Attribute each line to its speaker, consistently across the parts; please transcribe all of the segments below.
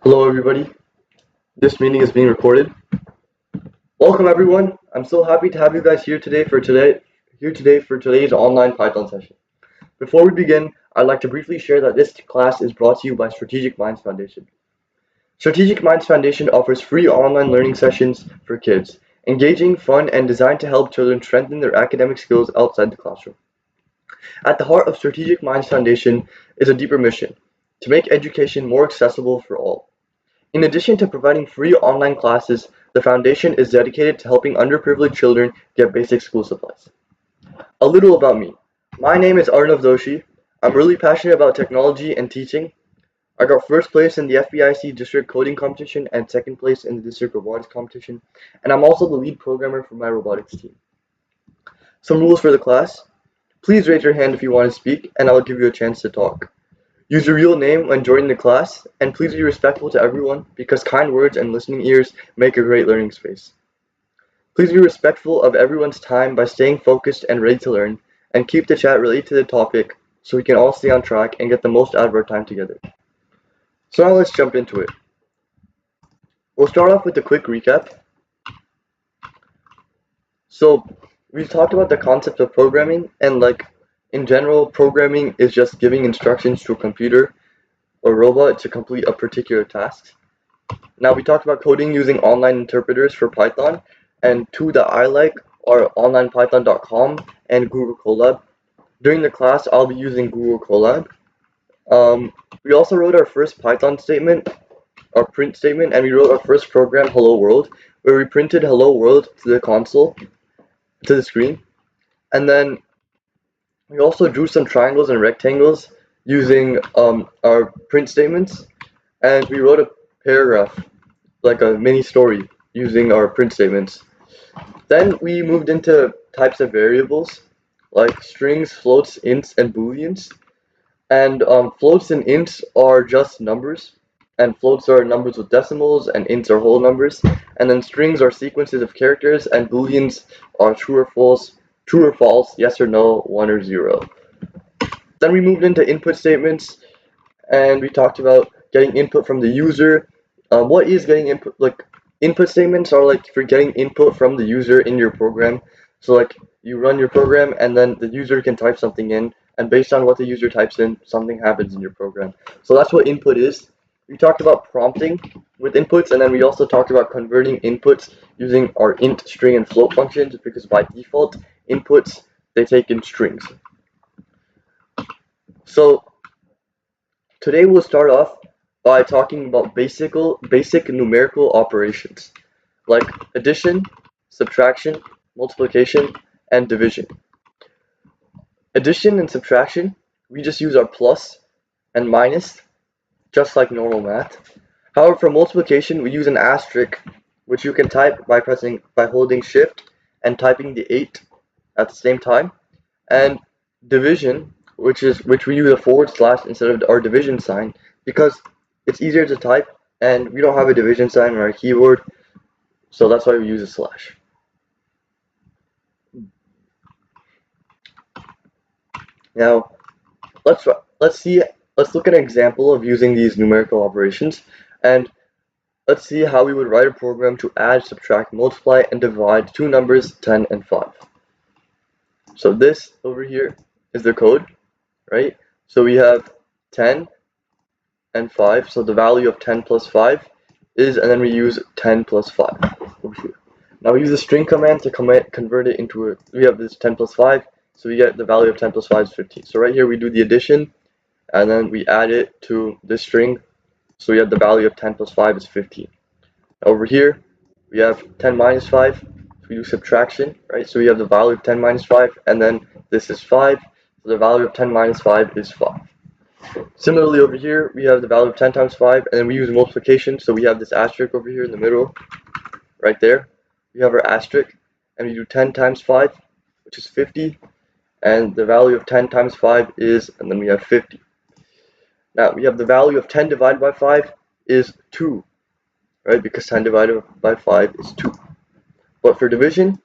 Speaker 1: Hello, everybody. This meeting is being recorded. Welcome, everyone. I'm so happy to have you guys here today for today's online Python session. Before we begin, I'd like to briefly share that this class is brought to you by Strategic Minds Foundation. Strategic Minds Foundation offers free online learning sessions for kids, engaging, fun, and designed to help children strengthen their academic skills outside the classroom. At the heart of Strategic Minds Foundation is a deeper mission: to make education more accessible for all. In addition to providing free online classes, the foundation is dedicated to helping underprivileged children get basic school supplies. A little about me. My name is Arnav Doshi. I'm really passionate about technology and teaching. I got first place in the FBIC district coding competition and second place in the district robotics competition, and I'm also the lead programmer for my robotics team. Some rules for the class. Please raise your hand if you want to speak, and I'll give you a chance to talk. Use your real name when joining the class, and please be respectful to everyone because kind words and listening ears make a great learning space. Please be respectful of everyone's time by staying focused and ready to learn, and keep the chat related to the topic so we can all stay on track and get the most out of our time together. So now let's jump into it. We'll start off with a quick recap. So we've talked about the concept of programming, and in general, programming is just giving instructions to a computer or robot to complete a particular task. Now we talked about coding using online interpreters for Python, and two that I like are onlinepython.com and Google Colab. During the class, I'll be using Google Colab. We also wrote our first Python statement, our print statement, and we wrote our first program, Hello World, where we printed Hello World to the console, to the screen. And then we also drew some triangles and rectangles using our print statements, and we wrote a paragraph, like a mini story, using our print statements. Then we moved into types of variables, like strings, floats, ints, and booleans. And floats and ints are just numbers, and floats are numbers with decimals, and ints are whole numbers. And then strings are sequences of characters, and booleans are true or false, yes or no, 1 or 0. Then we moved into input statements, and we talked about getting input from the user. What is getting input? Like, input statements are like if you're getting input from the user in your program. So like you run your program and then the user can type something in, and based on what the user types in, something happens in your program. So that's what input is. We talked about prompting with inputs, and then we also talked about converting inputs using our int, string, and float functions, because by default, inputs, they take in strings. So today we'll start off by talking about basic numerical operations, like addition, subtraction, multiplication, and division. Addition and subtraction, we just use our plus and minus, just like normal math. However, for multiplication, we use an asterisk, which you can type by holding shift and typing the 8 at the same time. And division, which we use a forward slash instead of our division sign, because it's easier to type and we don't have a division sign on our keyboard, so that's why we use a slash. Now let's look at an example of using these numerical operations, and let's see how we would write a program to add, subtract, multiply, and divide two numbers 10 and 5. So this over here is the code, right? So we have 10 and 5, so the value of 10 plus 5 is, and then we use 10 plus 5 over here. Now we use the string command to convert it into we have this 10 plus 5, so we get the value of 10 plus 5 is 15. So right here we do the addition, and then we add it to this string, so we have the value of 10 plus 5 is 15. Over here we have 10 minus 5, so we do subtraction, right? So we have the value of 10 minus 5, and then this is 5, so the value of 10 minus 5 is 5. Similarly over here we have the value of 10 times 5, and then we use multiplication, so we have this asterisk over here in the middle, right there. We have our asterisk, and we do 10 times 5, which is 50, and the value of 10 times 5 is, and then we have 50. Now we have the value of 10 divided by 5 is 2, right? Because 10 divided by 5 is 2. But for division,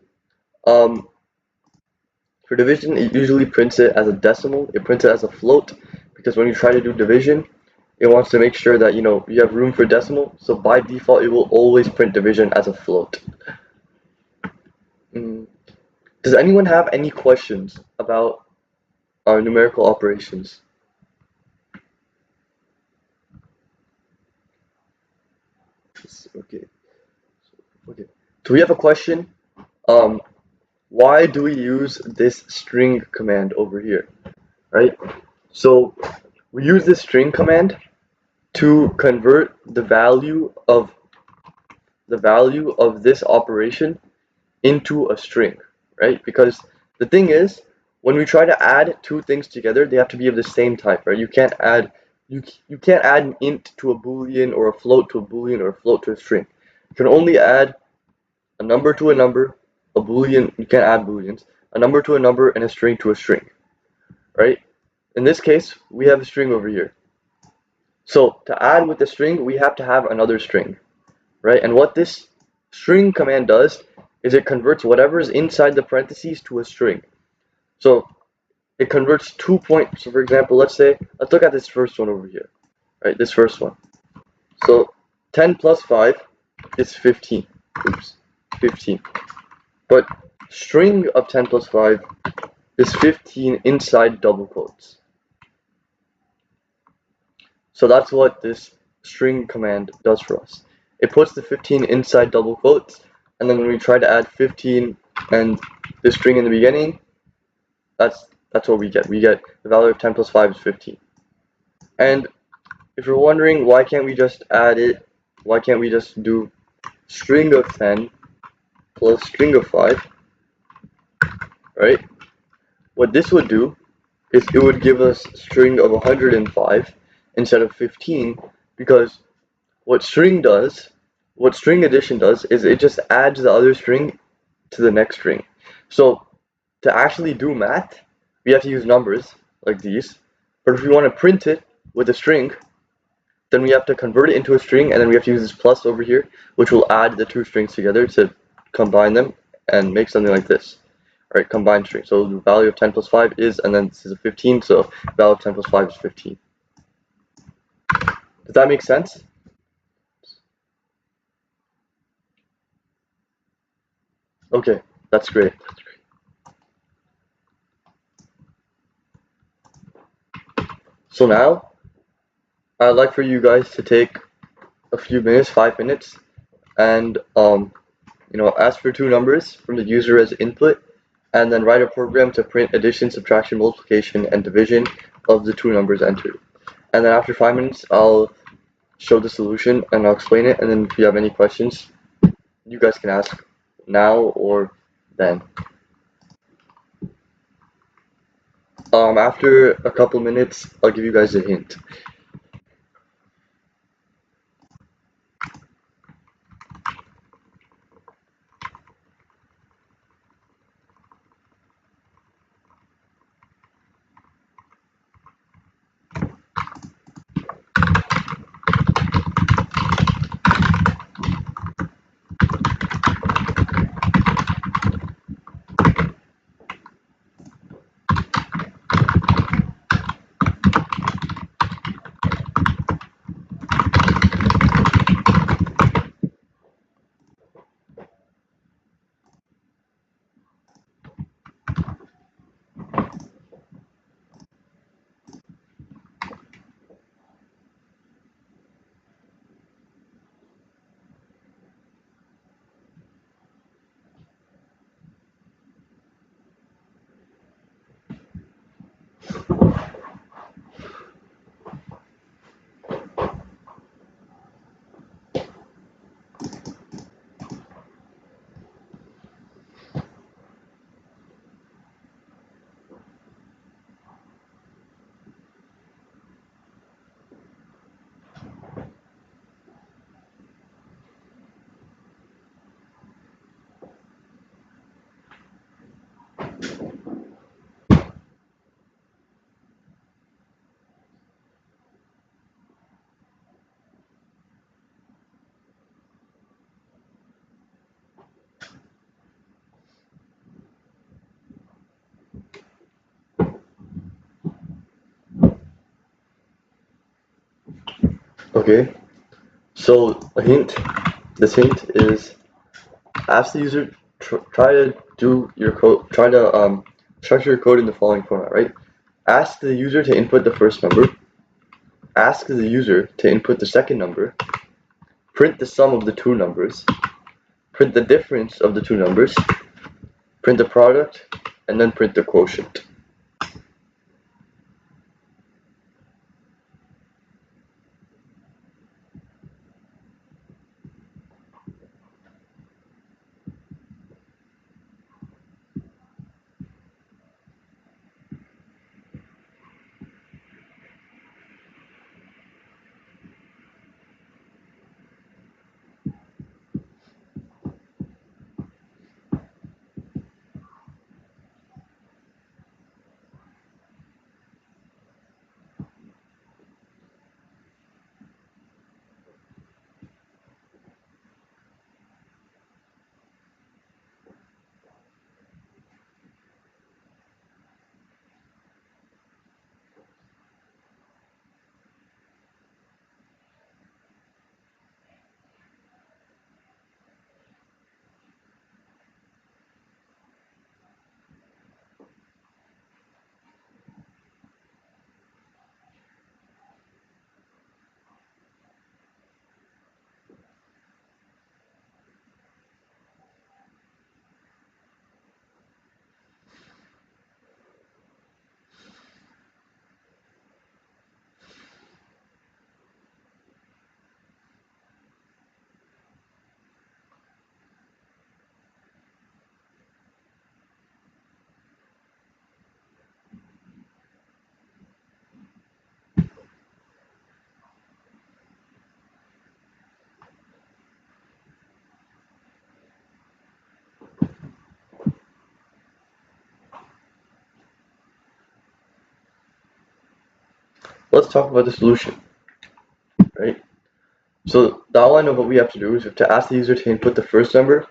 Speaker 1: it usually prints it as a decimal. It prints it as a float, because when you try to do division, it wants to make sure that you have room for decimal, so by default it will always print division as a float. Mm. Does anyone have any questions about our numerical operations? Okay. Okay. So we have a question. Um, why do we use this string command over here, right? So we use this string command to convert the value of this operation into a string, right? Because the thing is, when we try to add two things together, they have to be of the same type, right? You can't add an int to a boolean or a float to a boolean or a float to a string. You can only add a number to a number, a boolean, you can't add booleans, a number to a number, and a string to a string, right? In this case, we have a string over here. So to add with the string, we have to have another string, right? And what this string command does is it converts whatever is inside the parentheses to a string. So it converts 2 points. So for example, let's look at this first one over here, right? This first one. So 10 plus 5 is 15. Oops, 15. But string of 10 plus 5 is 15 inside double quotes. So that's what this string command does for us. It puts the 15 inside double quotes, and then when we try to add 15 and the string in the beginning, that's what we get. We get the value of 10 plus 5 is 15. And if you're wondering why can't we just add it, why can't we just do string of 10 plus string of 5, right? What this would do is it would give us string of 105 instead of 15, because what string addition does is it just adds the other string to the next string. So to actually do math, we have to use numbers like these, but if we want to print it with a string, then we have to convert it into a string, and then we have to use this plus over here, which will add the two strings together to combine them and make something like this. Alright, combined string. So the value of 10 plus 5 is, and then this is a 15, so the value of 10 plus 5 is 15. Does that make sense? Okay, that's great. So now, I'd like for you guys to take a few minutes, 5 minutes, and ask for two numbers from the user as input, and then write a program to print addition, subtraction, multiplication, and division of the two numbers entered. And then after 5 minutes, I'll show the solution and I'll explain it, and then if you have any questions, you guys can ask now or then. After a couple minutes, I'll give you guys a hint. Okay, so a hint. This hint is ask the user try to do your code. Try to structure your code in the following format. Right. Ask the user to input the first number. Ask the user to input the second number. Print the sum of the two numbers. Print the difference of the two numbers. Print the product, and then print the quotient. Let's talk about the solution, right? So the outline of what we have to do is we have to ask the user to input the first number,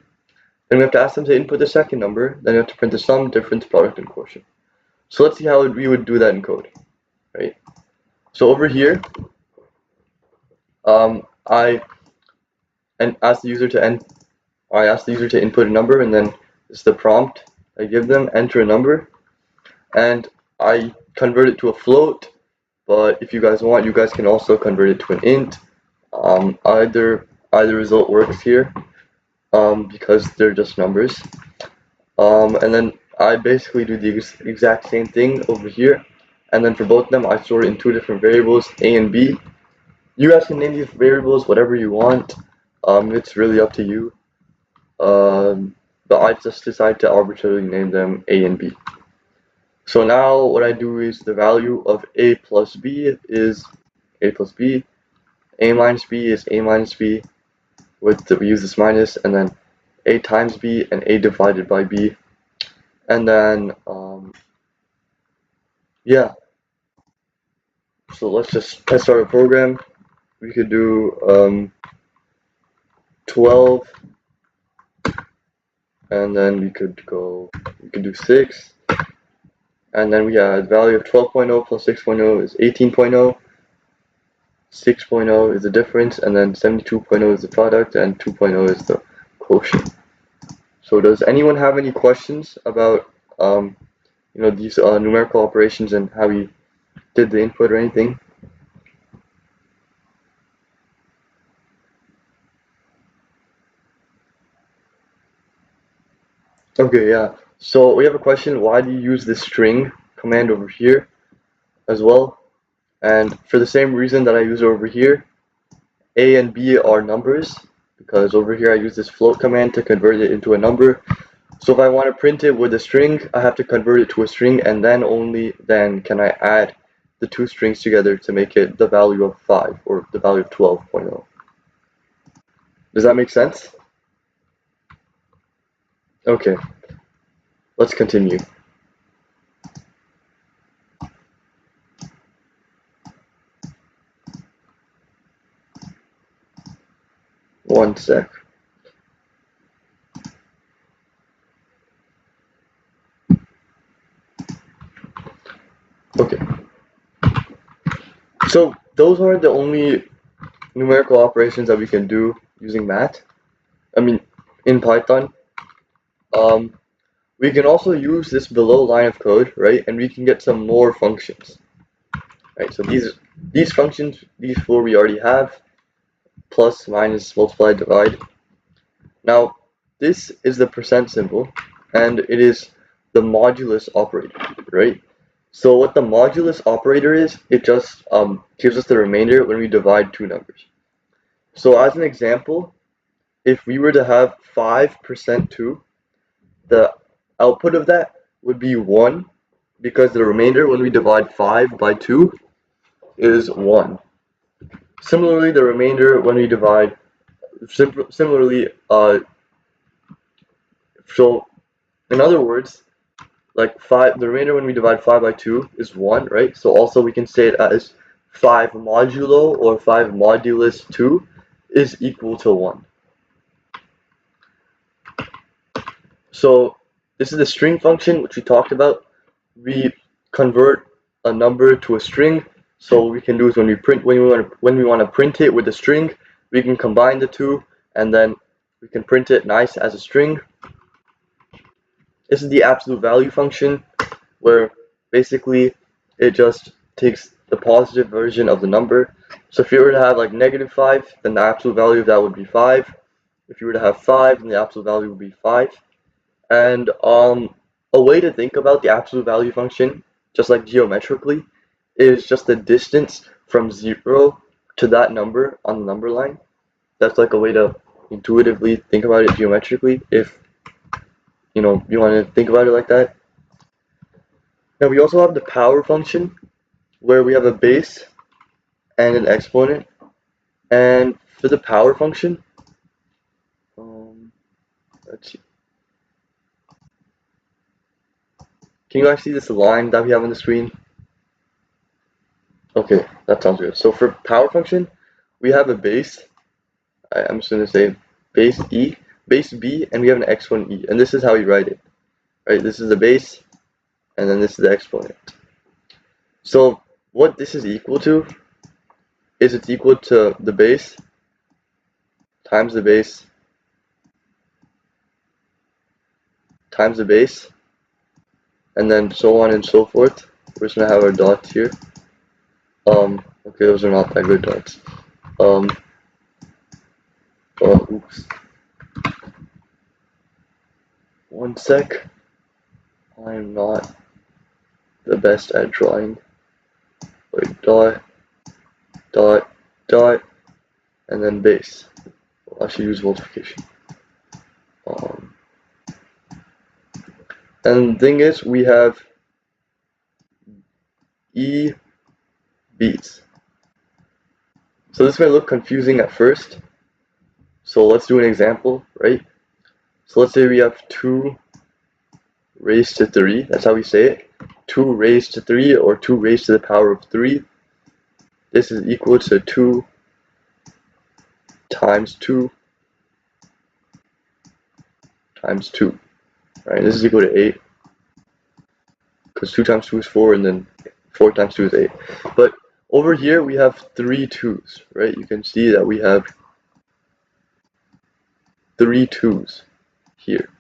Speaker 1: then we have to ask them to input the second number, then we have to print the sum, difference, product, and quotient. So let's see how we would do that in code, right? So over here, I ask the user to I ask the user to input a number, and then it's the prompt I give them, enter a number, and I convert it to a float. But if you guys want, you guys can also convert it to an int. Either result works here, because they're just numbers. And then I basically do the exact same thing over here. And then for both of them, I store it in two different variables, A and B. You guys can name these variables whatever you want. It's really up to you. But I just decided to arbitrarily name them A and B. So now what I do is the value of A plus B is A plus B. A minus B is A minus B. We use this minus, and then A times B and A divided by B. And then, yeah. So let's just start a program. We could do 12, and then we could do 6, and then we have the value of 12.0 plus 6.0 is 18.0. 6.0 is the difference, and then 72.0 is the product, and 2.0 is the quotient. So does anyone have any questions about these numerical operations and how we did the input or anything? Okay, yeah. So we have a question, why do you use this string command over here as well? And for the same reason that I use over here, A and B are numbers, because over here I use this float command to convert it into a number. So if I want to print it with a string, I have to convert it to a string, and then only then can I add the two strings together to make it the value of 5 or the value of 12.0. Does that make sense? Okay, let's continue. One sec. Okay. So those aren't the only numerical operations that we can do using math. I mean, in Python. Um, we can also use this below line of code, right? And we can get some more functions, right? So these functions, these four we already have: plus, minus, multiply, divide. Now, this is the percent symbol, and it is the modulus operator, right? So what the modulus operator is, it just gives us the remainder when we divide two numbers. So as an example, if we were to have 5% 2, the output of that would be 1, because the remainder when we divide 5 by 2 is 1. Similarly, the remainder when we divide, similarly, so in other words, like 5, the remainder when we divide 5 by 2 is 1, right? So also we can say it as 5 modulo or 5 modulus 2 is equal to 1. So this is the string function which we talked about. We convert a number to a string. So what we can do is when we want to print it with a string, we can combine the two and then we can print it nice as a string. This is the absolute value function, where basically it just takes the positive version of the number. So if you were to have like -5, then the absolute value of that would be 5. If you were to have 5, then the absolute value would be 5. And a way to think about the absolute value function, just like geometrically, is just the distance from 0 to that number on the number line. That's like a way to intuitively think about it geometrically, if you want to think about it like that. Now we also have the power function, where we have a base and an exponent. And for the power function, let's see. Can you guys see this line that we have on the screen? Okay, that sounds good. So for power function, we have a base. I'm just going to say base E, base B, and we have an exponent E. And this is how we write it. Right? This is the base, and then this is the exponent. So what this is equal to is it's equal to the base times the base times the base, and then so on and so forth. We're just going to have our dots here. Okay, those are not that good dots. Oops. One sec. I'm not the best at drawing. Wait, dot, dot, dot, and then base. Well, I should use multiplication. And the thing is, we have E B's. So this may look confusing at first. So let's do an example, right? So let's say we have 2 raised to 3. That's how we say it. 2 raised to 3, or 2 raised to the power of 3. This is equal to 2 times 2 times 2. Right? This is equal to 8. Because 2 times 2 is 4, and then 4 times 2 is 8. But over here we have 3 2's, right? You can see that we have 3 2's here.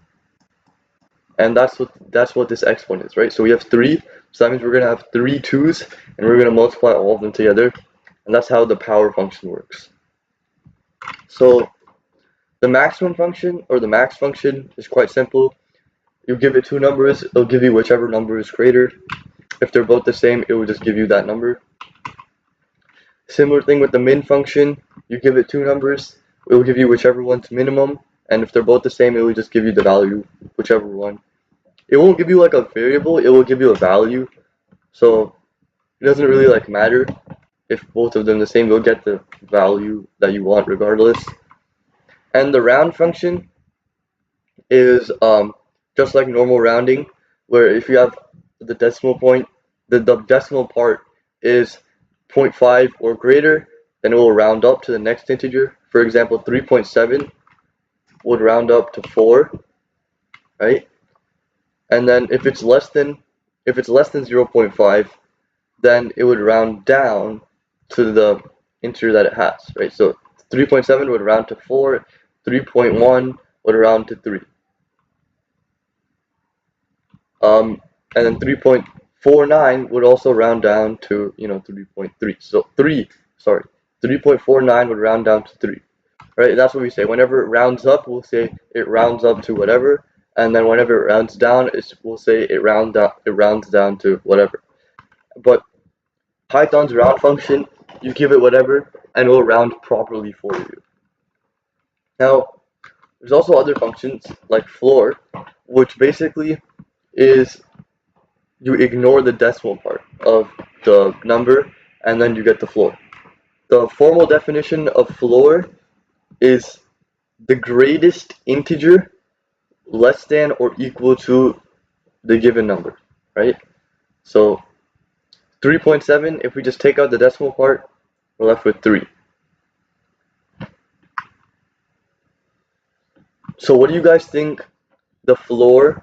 Speaker 1: And that's what this exponent is, right? So we have 3, so that means we're going to have 3 2's, and we're going to multiply all of them together. And that's how the power function works. So the maximum function, or the max function, is quite simple. You give it 2 numbers, it'll give you whichever number is greater. If they're both the same, it will just give you that number. Similar thing with the min function. You give it 2 numbers, it will give you whichever one's minimum. And if they're both the same, it will just give you the value, whichever one. It won't give you like a variable, it will give you a value. So it doesn't really like matter if both of them the same, you'll get the value that you want regardless. And the round function is just like normal rounding, where if you have the decimal point, the decimal part is 0.5 or greater, then it will round up to the next integer. For example, 3.7 would round up to 4, right? And then if it's less than 0.5, then it would round down to the integer that it has, right? So 3.7 would round to 4, 3.1 would round to 3. And then 3.49 would also round down to, 3.3. So 3.49 would round down to 3. Right? That's what we say. Whenever it rounds up, we'll say it rounds up to whatever, and then whenever it rounds down, we'll say it rounds down to whatever. But Python's round function, you give it whatever, and it will round properly for you. Now, there's also other functions like floor, which basically is you ignore the decimal part of the number, and then you get the floor. The formal definition of floor is the greatest integer less than or equal to the given number, right? So 3.7, if we just take out the decimal part, we're left with 3. So what do you guys think the floor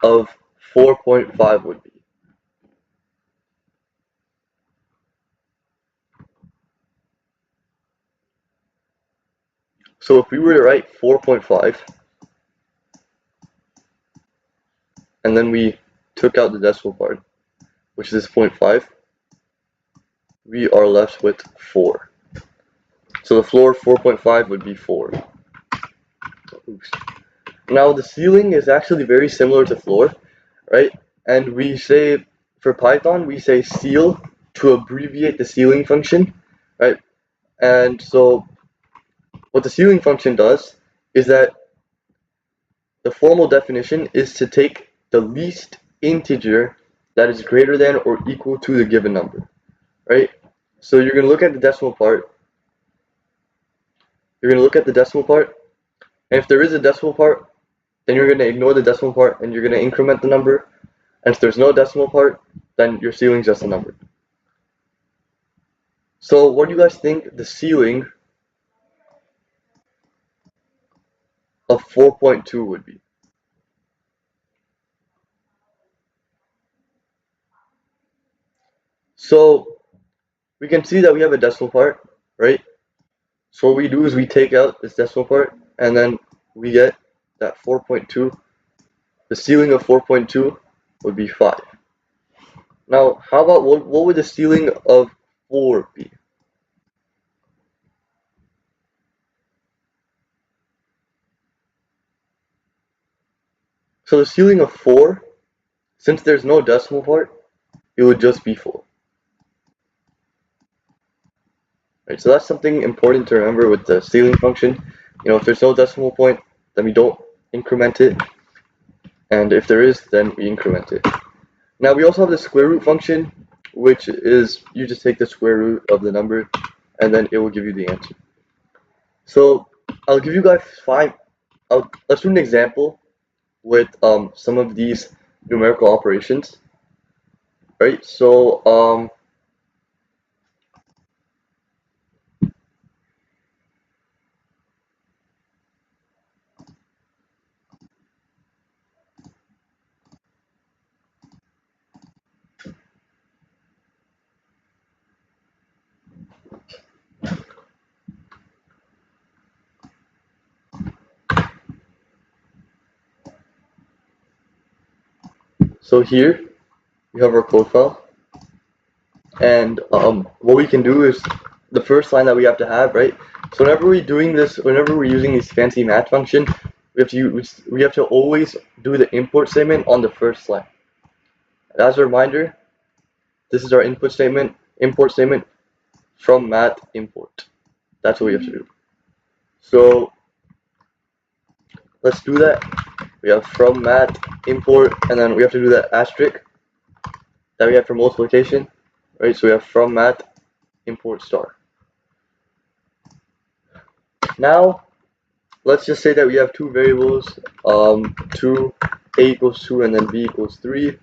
Speaker 1: of 4.5 would be? So if we were to write 4.5, and then we took out the decimal part, which is 0.5, we are left with 4. So the floor of 4.5 would be 4. Oops. Now the ceiling is actually very similar to floor, right? And we say, for Python, we say ceil to abbreviate the ceiling function, right? And so what the ceiling function does is that the formal definition is to take the least integer that is greater than or equal to the given number, right? So you're going to look at the decimal part. You're going to look at the decimal part, and if there is a decimal part, then you're going to ignore the decimal part and you're going to increment the number. And if there's no decimal part, then your ceiling is just a number. So what do you guys think the ceiling of 4.2 would be? So we can see that we have a decimal part, right? So what we do is we take out this decimal part and then we get that 4.2. The ceiling of 4.2 would be 5. Now, how about what would the ceiling of 4 be? So the ceiling of 4, since there's no decimal part, it would just be 4. Right, so that's something important to remember with the ceiling function. If there's no decimal point, then we don't increment it, and if there is, then we increment it. Now we also have the square root function, which is you just take the square root of the number, and then it will give you the answer. So I'll give you guys let's do an example with some of these numerical operations. Right, so here we have our code file, and what we can do is the first line that we have to have, right? So whenever we're using this fancy math function, we have to always do the import statement on the first line. And as a reminder, this is our import statement from math import. That's what we have to do. So let's do that. We have from math import, and then we have to do that asterisk that we have for multiplication, right? So we have from math import star. Now let's just say that we have two variables, 2 a equals 2 and then b equals 3,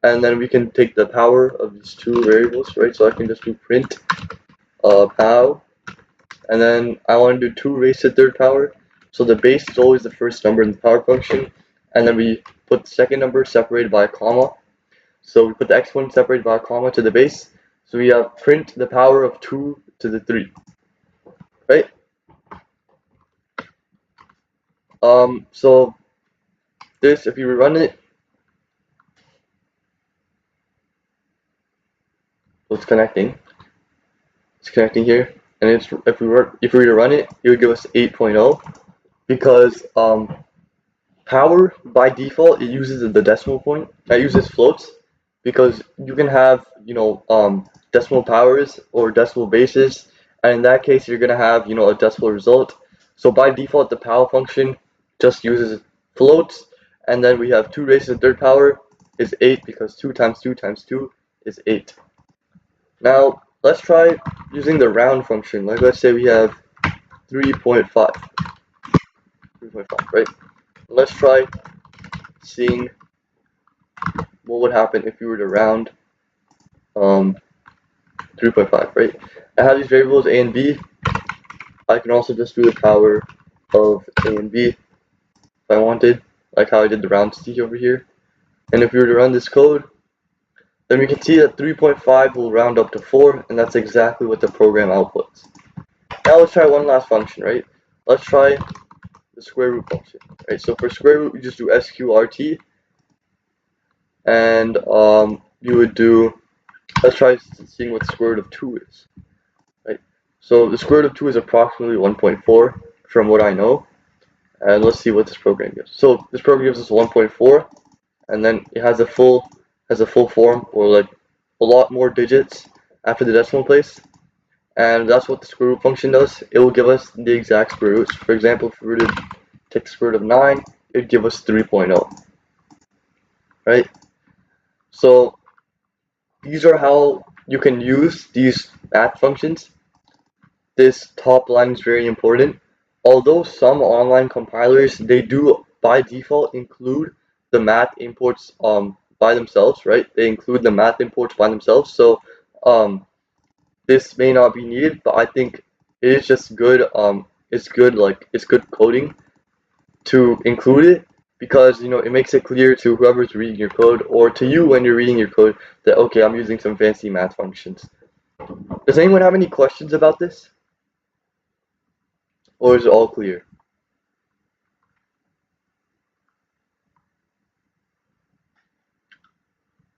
Speaker 1: and then we can take the power of these two variables, right? So I can just do print pow, and then I want to do 2 raised to third power. So the base is always the first number in the power function, and then we put the second number separated by a comma. So we put the exponent separated by a comma to the base. So we have print the power of 2 to the 3, right? So this, if you run it, so it's connecting here, and it's if we were to run it, it would give us 8.0 because power by default it uses the decimal point. It uses floats because you can have decimal powers or decimal bases, and in that case you're gonna have a decimal result. So by default the power function just uses floats, and then we have 2 raised to the third power is 8 because 2 times 2 times 2 is 8. Now let's try using the round function. Like let's say we have 3.5, 3.5, right? Let's try seeing what would happen if you were to round um, 3.5, right? I have these variables a and b. I can also just do the power of a and b if I wanted, like how I did the round c over here. And if we were to run this code, then we can see that 3.5 will round up to 4, and that's exactly what the program outputs. Now let's try one last function, right? Let's try the square root function, right? So for square root, we just do sqrt, and you would do, let's try seeing what the square root of 2 is. Right. So the square root of 2 is approximately 1.4 from what I know. And let's see what this program gives. So this program gives us 1.4, and then it has a full form, or like a lot more digits after the decimal place. And that's what the square root function does. It will give us the exact square roots. For example, if we were to take the square root of 9, it would give us 3.0. Right? So these are how you can use these math functions. This top line is very important. Although some online compilers, they do by default include the math imports by themselves, right? They include the math imports by themselves. So this may not be needed, but I think it is just good. It's good coding to include it because it makes it clear to whoever's reading your code or to you when you're reading your code that okay, I'm using some fancy math functions. Does anyone have any questions about this? Or is it all clear?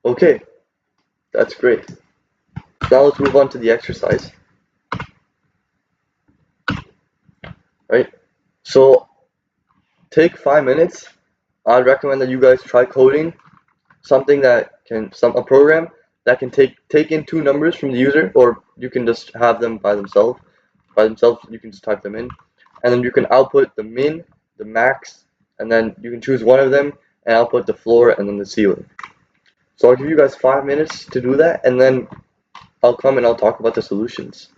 Speaker 1: Okay, that's great. Now let's move on to the exercise. Right? So take 5 minutes. I'd recommend that you guys try coding something that can a program that can take in two numbers from the user, or you can just have them by themselves. By themselves, you can just type them in, and then you can output the min, the max, and then you can choose one of them and output the floor and then the ceiling. So I'll give you guys 5 minutes to do that, and then I'll come and I'll talk about the solutions.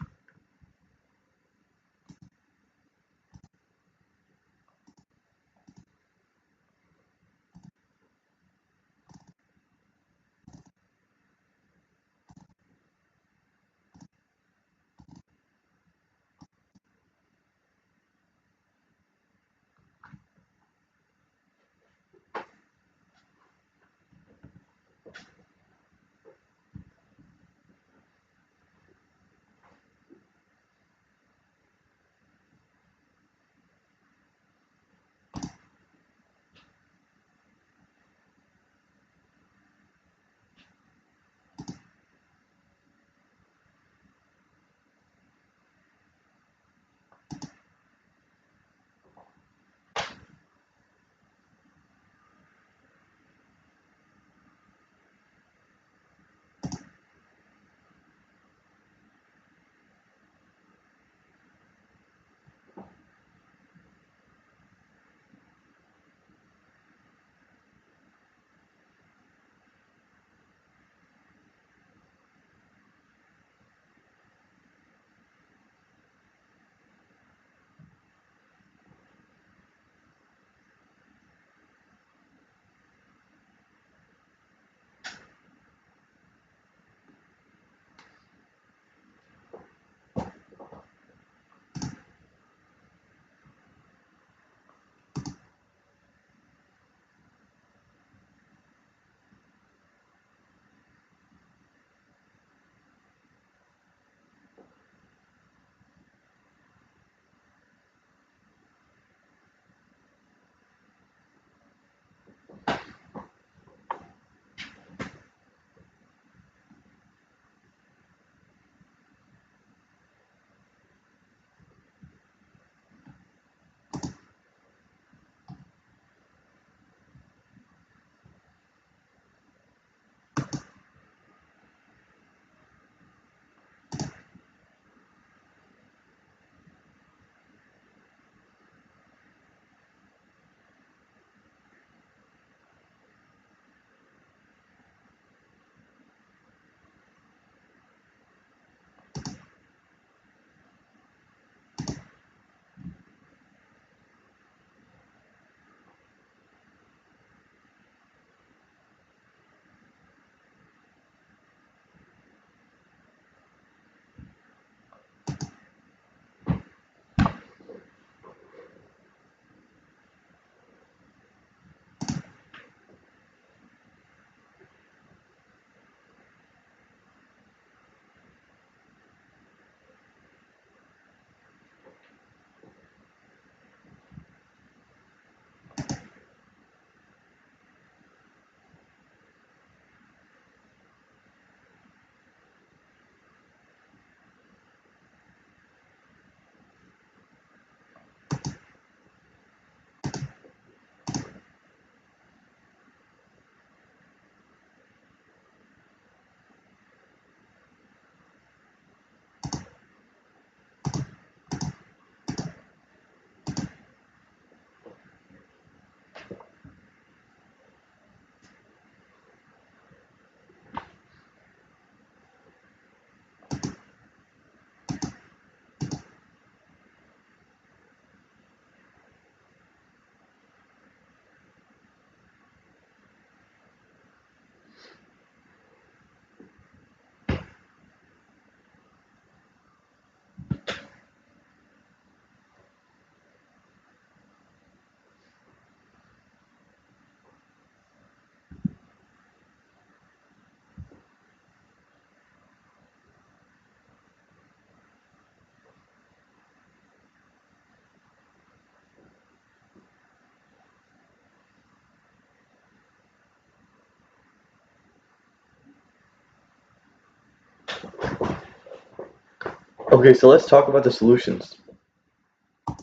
Speaker 1: Okay, so let's talk about the solutions,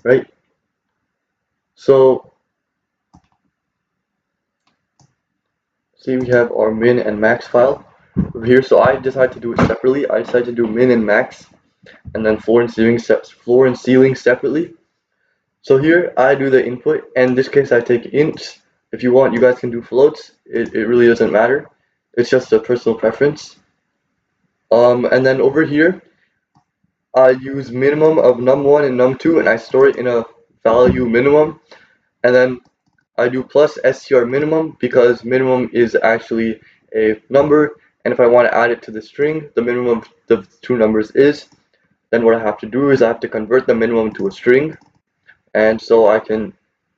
Speaker 1: right? So see, we have our min and max file over here. So I decided to do it separately. I decided to do min and max, and then floor and ceiling separately. So here I do the input, and in this case I take ints. If you want, you guys can do floats. It really doesn't matter. It's just a personal preference. And then over here I use minimum of num1 and num2, and I store it in a value minimum, and then I do plus str minimum because minimum is actually a number, and if I want to add it to the string, the minimum of the two numbers is, then what I have to do is I have to convert the minimum to a string, and so I can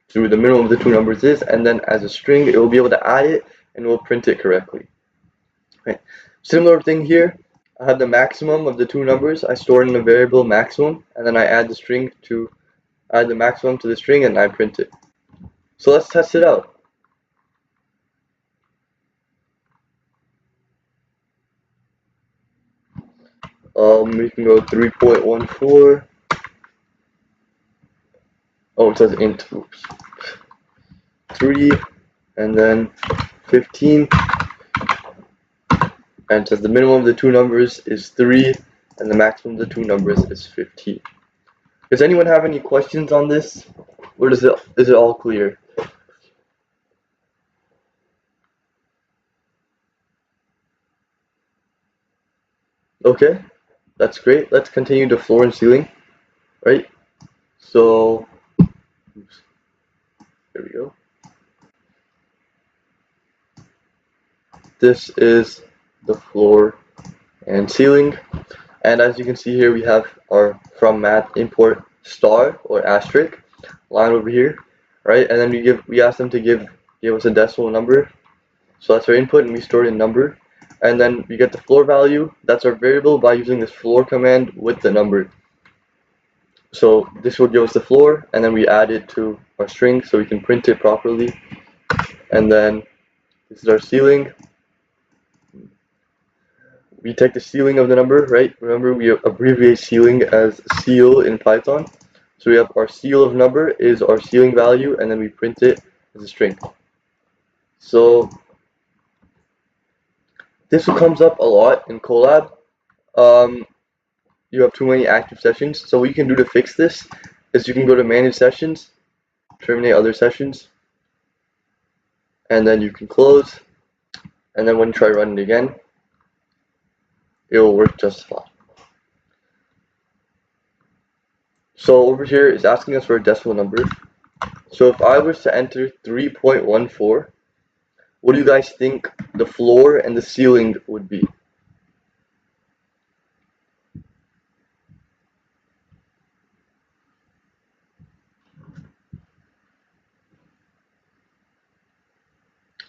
Speaker 1: do the minimum of the two numbers is, and then as a string it will be able to add it and it will print it correctly. Right. Similar thing here, I have the maximum of the two numbers, I store it in a variable maximum, and then I add the maximum to the string and I print it. So let's test it out. We can go 3.14. Oh, it says int. Oops. 3, and then 15, and it says the minimum of the two numbers is 3, and the maximum of the two numbers is 15. Does anyone have any questions on this, or is it all clear? Okay, that's great. Let's continue to floor and ceiling, right? So, oops, there we go. This is the floor and ceiling, and as you can see here, we have our from math import star or asterisk line over here, right? And then we ask them to give us a decimal number. So that's our input, and we store it in number. And then we get the floor value. That's our variable by using this floor command with the number. So this will give us the floor, and then we add it to our string so we can print it properly. And then this is our ceiling. We take the ceiling of the number, right? Remember, we abbreviate ceiling as ceil in Python. So we have our ceil of number is our ceiling value, and then we print it as a string. So this comes up a lot in Colab. You have too many active sessions. So what you can do to fix this is you can go to manage sessions, terminate other sessions, and then you can close, and then when you try running it again, it will work just fine. So over here it's asking us for a decimal number. So if I was to enter 3.14, what do you guys think the floor and the ceiling would be?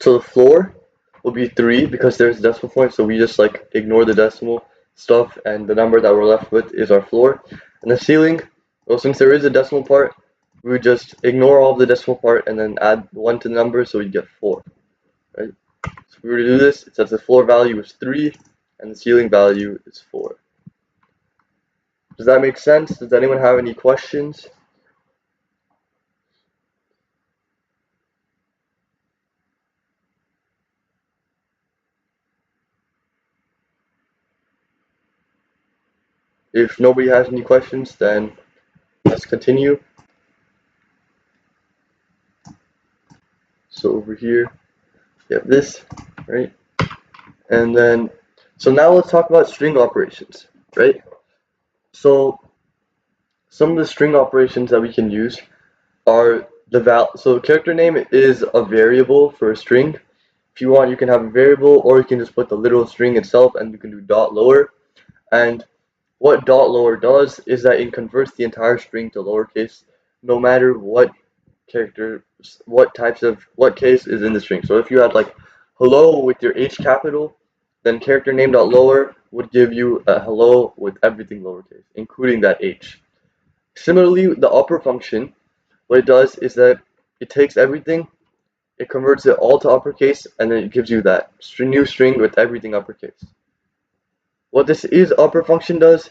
Speaker 1: So the floor will be 3 because there's a decimal point, so we just like ignore the decimal stuff, and the number that we're left with is our floor. And the ceiling, well, since there is a decimal part, we would just ignore all of the decimal part and then add 1 to the number, so we get 4, right? So if we were to do this, it says the floor value is 3 and the ceiling value is 4. Does that make sense? Does anyone have any questions? If nobody has any questions, then let's continue. So over here, we have this, right? And then, so now let's talk about string operations, right? So some of the string operations that we can use are so character name is a variable for a string. If you want, you can have a variable, or you can just put the literal string itself, and you can do dot lower. And what dot lower does is that it converts the entire string to lowercase, no matter what what case is in the string. So if you had like hello with your H capital, then character name dot lower would give you a hello with everything lowercase, including that H. Similarly, the upper function, what it does is that it takes everything, it converts it all to uppercase, and then it gives you that new string with everything uppercase. What this upper function does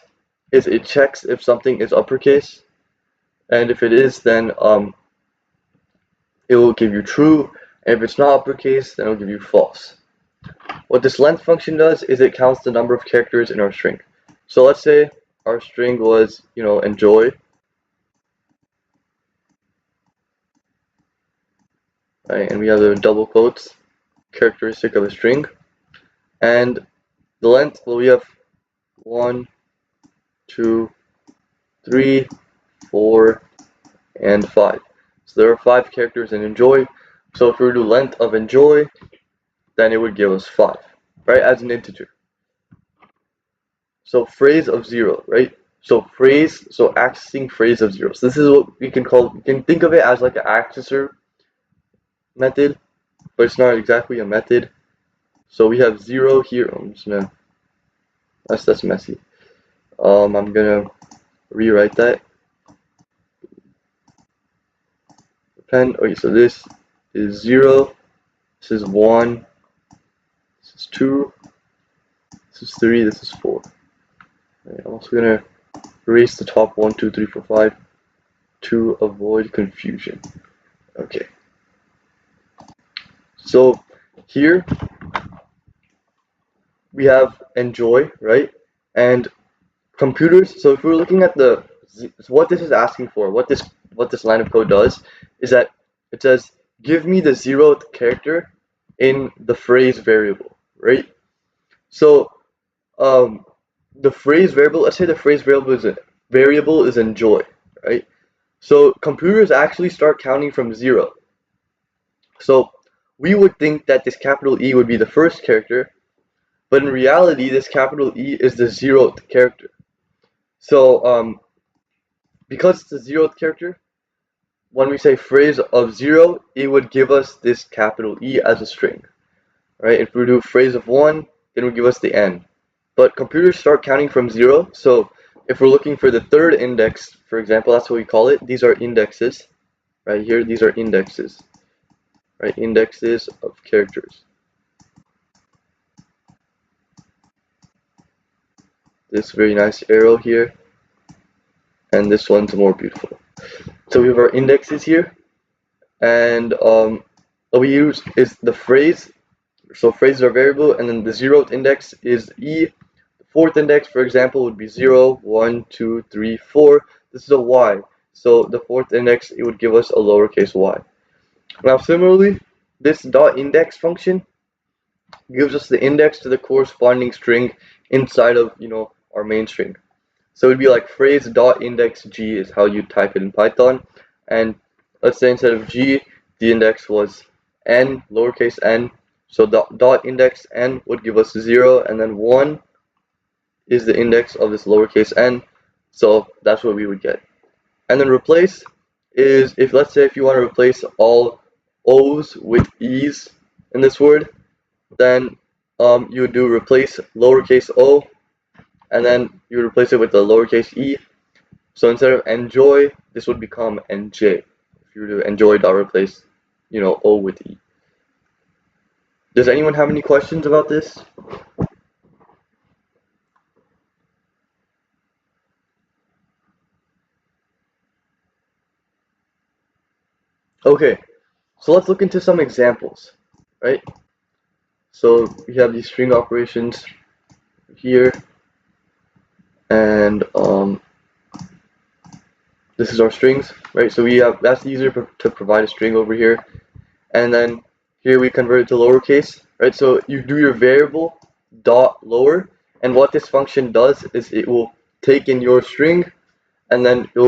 Speaker 1: is it checks if something is uppercase, and if it is, then it will give you true, and if it's not uppercase, then it will give you false. What this length function does is it counts the number of characters in our string. So let's say our string was, enjoy, right? And we have the double quotes, characteristic of a string, and the length, well, we have 1, 2, 3, 4, and 5. So there are 5 characters in enjoy. So if we were to do length of enjoy, then it would give us 5, right, as an integer. So phrase of 0, right? So accessing phrase of 0. So this is what we can think of it as like an accessor method, but it's not exactly a method. So we have 0 here. I'm just gonna, that's messy. I'm gonna rewrite that. Okay, so this is 0, this is 1, this is 2, this is 3, this is 4. Right, I'm also gonna erase the top 1, 2, 3, 4, 5 to avoid confusion. Okay. So here we have enjoy, right? And computers. So if we're looking at what this is asking for, what this line of code does, is that it says give me the 0th character in the phrase variable, right? So the phrase variable. Let's say the phrase variable is enjoy, right? So computers actually start counting from 0. So we would think that this capital E would be the first character, but in reality, this capital E is the 0th character. So because it's the 0th character, when we say phrase of 0, it would give us this capital E as a string, right? If we do phrase of 1, then it would give us the N. But computers start counting from 0, so if we're looking for the 3rd index, for example, that's what we call it. These are indexes, right here. These are indexes, right? Indexes of characters. This very nice arrow here, and this one's more beautiful. So we have our indexes here, and what we use is the phrase. So phrases are variable, and then the 0th index is E. The 4th index, for example, would be 0, 1, 2, 3, 4. This is a Y. So the 4th index, it would give us a lowercase y. Now similarly, this .index function gives us the index to the corresponding string inside of, our main string. So it'd be like phrase.indexg is how you type it in Python. And let's say instead of g, the index was n, lowercase n. So dot index n would give us 0, and then 1 is the index of this lowercase n. So that's what we would get. And then replace is, if let's say if you want to replace all O's with E's in this word, then you would do replace lowercase o, and then you would replace it with the lowercase e. So instead of enjoy, this would become nj. If you were to enjoy dot replace, o with e. Does anyone have any questions about this? Okay, so let's look into some examples, right? So we have these string operations here, and this is our strings, right? So that's easier to provide a string over here, and then here we convert it to lowercase, right? So you do your variable dot lower, and what this function does is it will take in your string, and then it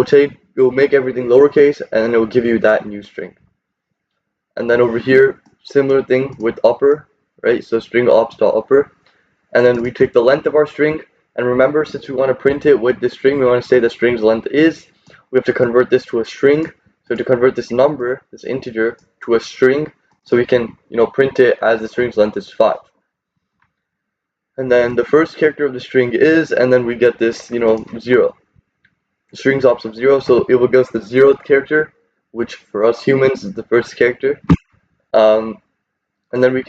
Speaker 1: will make everything lowercase, and then it will give you that new string. And then over here, similar thing with upper, right? So string ops dot upper, and then we take the length of our string, and remember, since we want to print it with this string, we want to say the string's length is. We have to convert this to a string. So to convert this number, this integer, to a string, so we can, print it as the string's length is 5. And then the first character of the string is, and then we get this, 0. The string's ops of 0, so it will give us the 0th character, which for us humans is the first character. And then we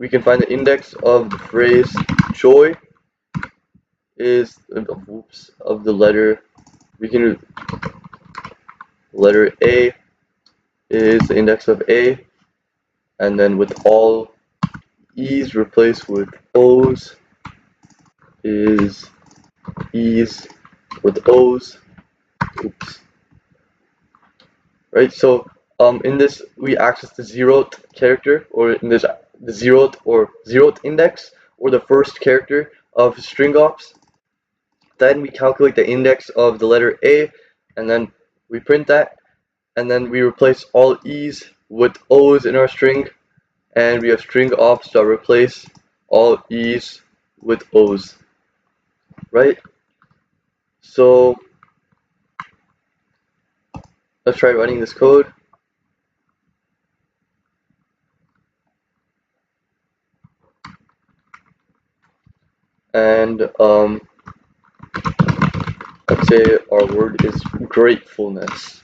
Speaker 1: can find the index of the phrase joy is of the letter. We can do letter A is the index of A, and then with all E's replaced with O's is E's with O's. Oops. Right. So in this we access the zeroth character, or in this the zeroth index, or the first character of string ops. Then we calculate the index of the letter A, and then we print that, and then we replace all E's with O's in our string, and we have string ops that replace all E's with O's, right? So let's try running this code. And let's say our word is gratefulness,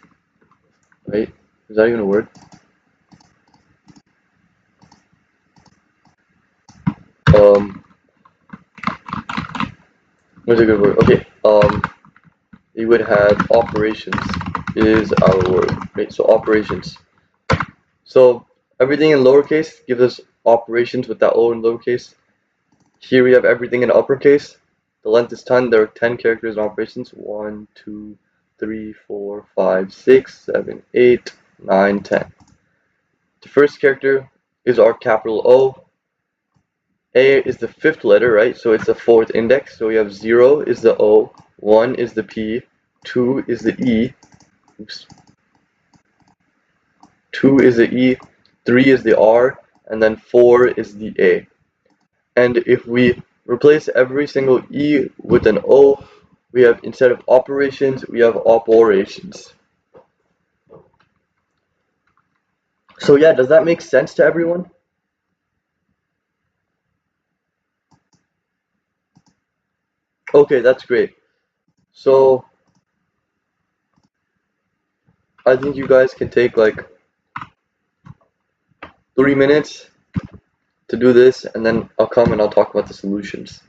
Speaker 1: right? Is that even a word? What's a good word? Okay, we would have operations is our word, right? So operations. So everything in lowercase gives us operations with that O in lowercase. Here we have everything in uppercase. The length is 10. There are 10 characters in operations. 1, 2, 3, 4, 5, 6, 7, 8, 9, 10. The first character is our capital O. A is the fifth letter, right? So it's the fourth index. So we have 0 is the O, 1 is the P, 2 is the E, oops, 2 is the E, 3 is the R, and then 4 is the A. And if we replace every single E with an O, we have, instead of operations, we have operations. So yeah, does that make sense to everyone? Okay, that's great. So I think you guys can take like 3 minutes to do this, and then I'll come and I'll talk about the solutions.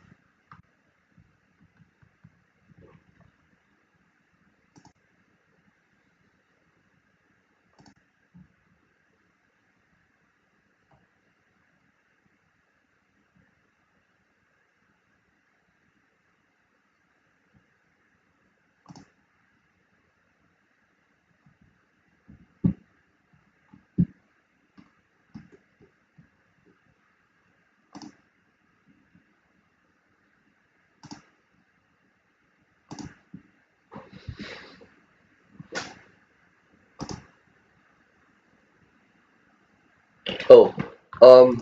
Speaker 1: Oh, um,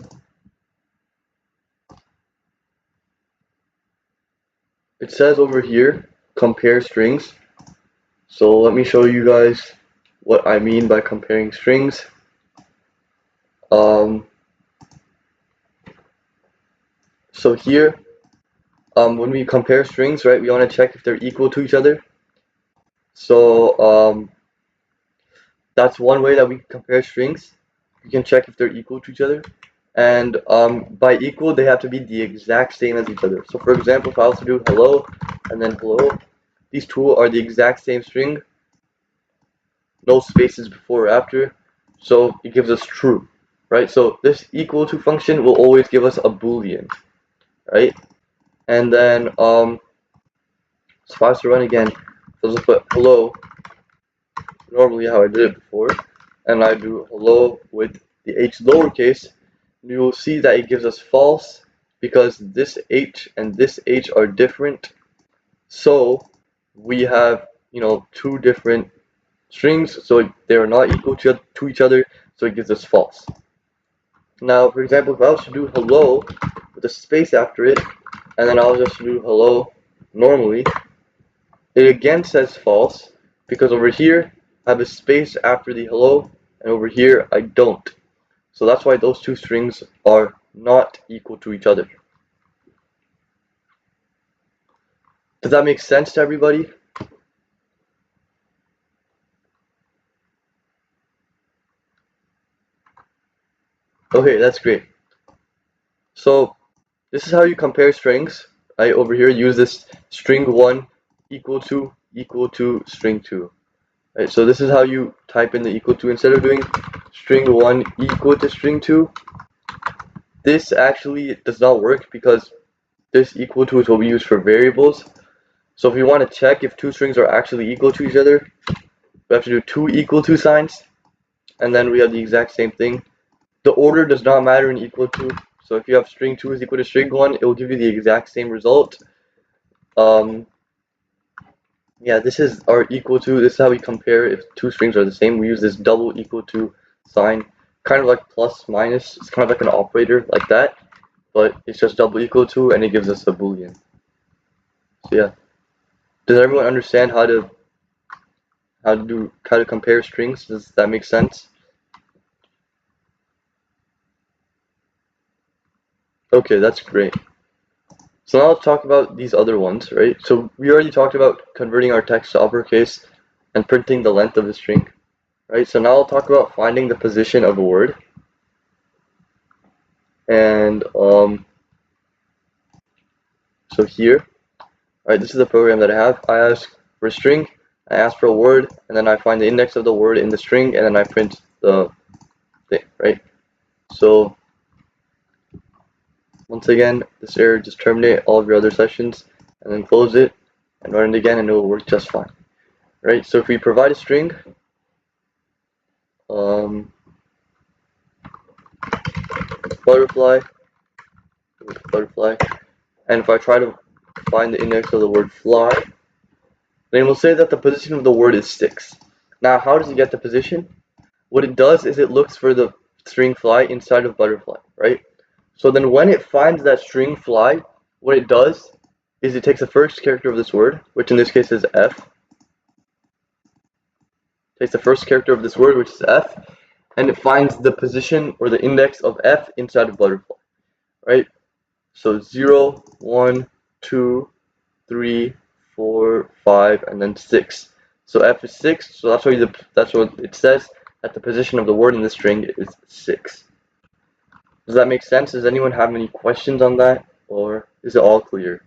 Speaker 1: it says over here, compare strings. So let me show you guys what I mean by comparing strings. Um, so here, when we compare strings, right, we want to check if they're equal to each other. So that's one way that we can compare strings. We can check if they're equal to each other. And by equal, they have to be the exact same as each other. So for example, if I also do hello and then hello, these two are the exact same string, no spaces before or after, so it gives us true, right? So this equal to function will always give us a boolean, right? And then so if I was to run again, so I'll just put hello normally how I did it before, and I do hello with the h lowercase, you will see that it gives us false because this h and this h are different. So we have, two different strings, so they are not equal to each other, so it gives us false. Now, for example, if I was to do hello with a space after it, and then I was just to do hello normally, it again says false because over here I have a space after the hello, and over here I don't. So that's why those two strings are not equal to each other. Does that make sense to everybody? Okay, that's great. So this is how you compare strings, right over here, use this string1 equal to string2. Right, so this is how you type in the equal to. Instead of doing string1 equal to string2, this actually does not work because this equal to is what we use for variables. So if we want to check if two strings are actually equal to each other, we have to do two equal to signs, and then we have the exact same thing. The order does not matter in equal to. So if you have string2 is equal to string1, it will give you the exact same result. Yeah, this is our equal to. This is how we compare if two strings are the same. We use this double equal to sign, kind of like plus minus. It's kind of like an operator like that, but it's just double equal to, and it gives us a boolean. So yeah, does everyone understand how to compare strings? Does that make sense? Okay, that's great. So now let's talk about these other ones, right? So we already talked about converting our text to uppercase and printing the length of the string, right? So now I'll talk about finding the position of a word. And so here, right, this is the program that I have. I ask for a string, I ask for a word, and then I find the index of the word in the string, and then I print the thing, right? So once again, this error, just terminate all of your other sessions, and then close it, and run it again, and it will work just fine, right? So if we provide a string, um, butterfly, and if I try to find the index of the word fly, then we'll say that the position of the word is 6. Now, how does it get the position? What it does is it looks for the string fly inside of butterfly, right? So then when it finds that string fly, what it does is it takes the first character of this word, which in this case is F, takes the first character of this word, which is F, and it finds the position or the index of F inside of butterfly, right? So 0, 1, 2, 3, 4, 5, and then 6. So F is 6, so that's what it says, that the position of the word in the string is 6. Does that make sense? Does anyone have any questions on that, or is it all clear?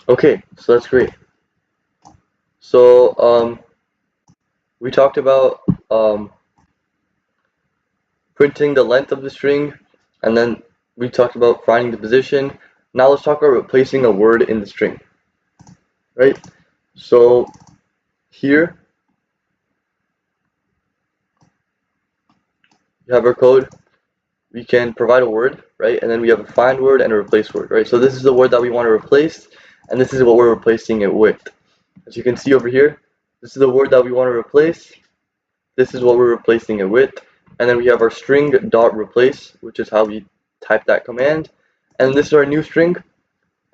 Speaker 1: Okay, so that's great. So we talked about printing the length of the string, and then we talked about finding the position. Now let's talk about replacing a word in the string, right? So here you have our code. We can provide a word, right? And then we have a find word and a replace word, right? So this is the word that we want to replace, and this is what we're replacing it with. As you can see over here, this is the word that we want to replace. This is what we're replacing it with. And then we have our string dot replace, which is how we type that command. And this is our new string.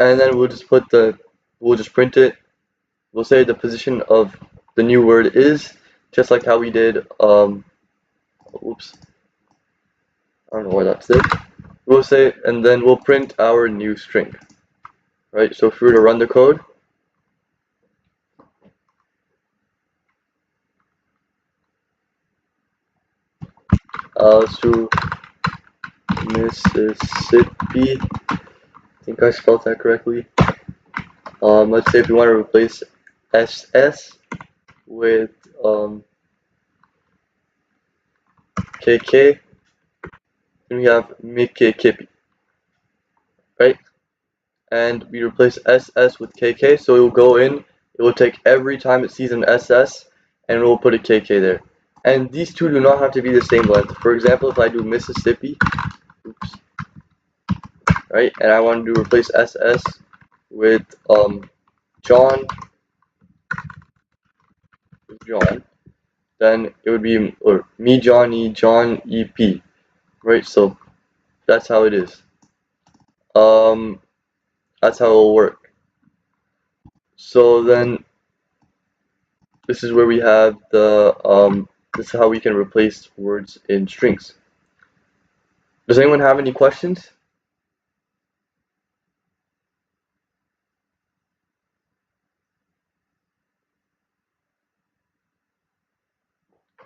Speaker 1: And then we'll just print it. We'll say the position of the new word is, just like how we did, oops, I don't know why that's it. We'll say, and then we'll print our new string, right? So if we were to run the code, to Mississippi, I think I spelled that correctly. Let's say if we want to replace SS with KK, then we have Mikikipi, right? And we replace SS with KK, so it will go in, it will take every time it sees an SS, and it will put a KK there. And these two do not have to be the same length. For example, if I do Mississippi, oops, right, and I want to replace SS with John, then it would be or me Johnny John EP, right? So that's how it is. Um, that's how it will work. So then this is where we have the this is how we can replace words in strings. Does anyone have any questions?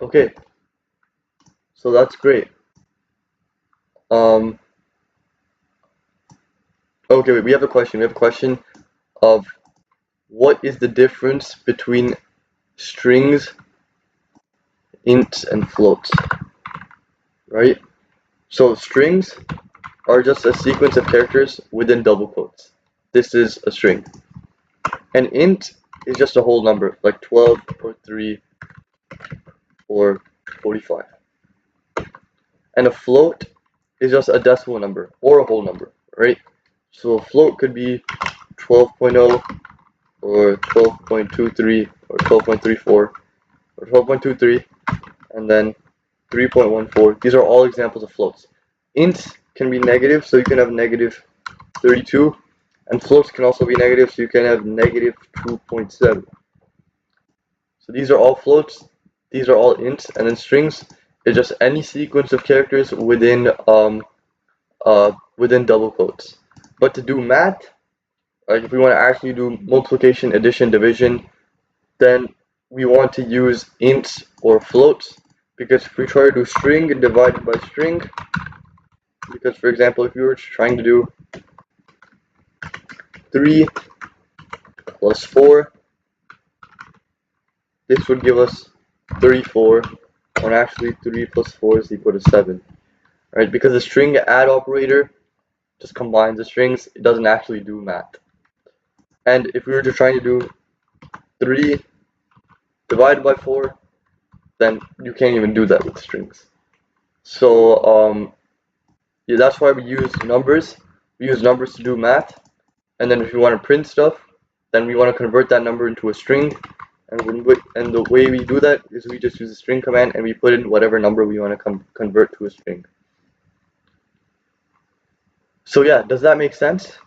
Speaker 1: Okay. So that's great. Um, okay, wait, we have a question. We have a question of what is the difference between strings, ints, and floats, right? So strings are just a sequence of characters within double quotes. This is a string. An int is just a whole number, like 12 or 3 or 45. And a float is just a decimal number or a whole number, right? So a float could be 12.0 or 12.23 or 12.34 or 12.23 and then 3.14. These are all examples of floats. Ints can be negative, so you can have negative 32, and floats can also be negative, so you can have negative 2.7. So these are all floats, these are all ints, and then strings is just any sequence of characters within double quotes. But to do math, like if we want to actually do multiplication, addition, division, then we want to use ints or floats, because if we try to do string divided by string, because for example, if we were trying to do 3 plus 4, this would give us 34, when actually 3 plus 4 is equal to 7, right? Because the string add operator just combines the strings, it doesn't actually do math. And if we were to try to do 3 divided by 4, then you can't even do that with strings. So yeah, that's why we use numbers. We use numbers to do math, and then if we want to print stuff, then we want to convert that number into a string. And the way we do that is we just use the string command and we put in whatever number we want to convert to a string. So yeah, does that make sense?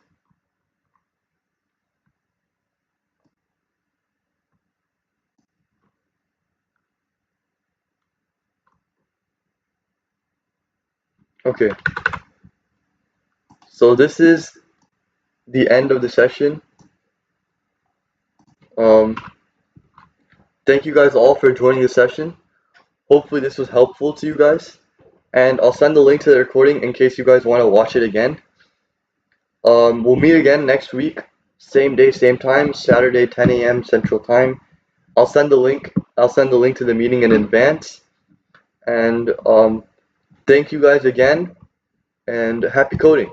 Speaker 1: Okay. So this is the end of the session. Um, Thank you guys all for joining the session. Hopefully this was helpful to you guys. And I'll send the link to the recording in case you guys want to watch it again. We'll meet again next week. Same day, same time, Saturday, 10 a.m. Central Time. I'll send the link. I'll send the link to the meeting in advance. And thank you guys again, and happy coding.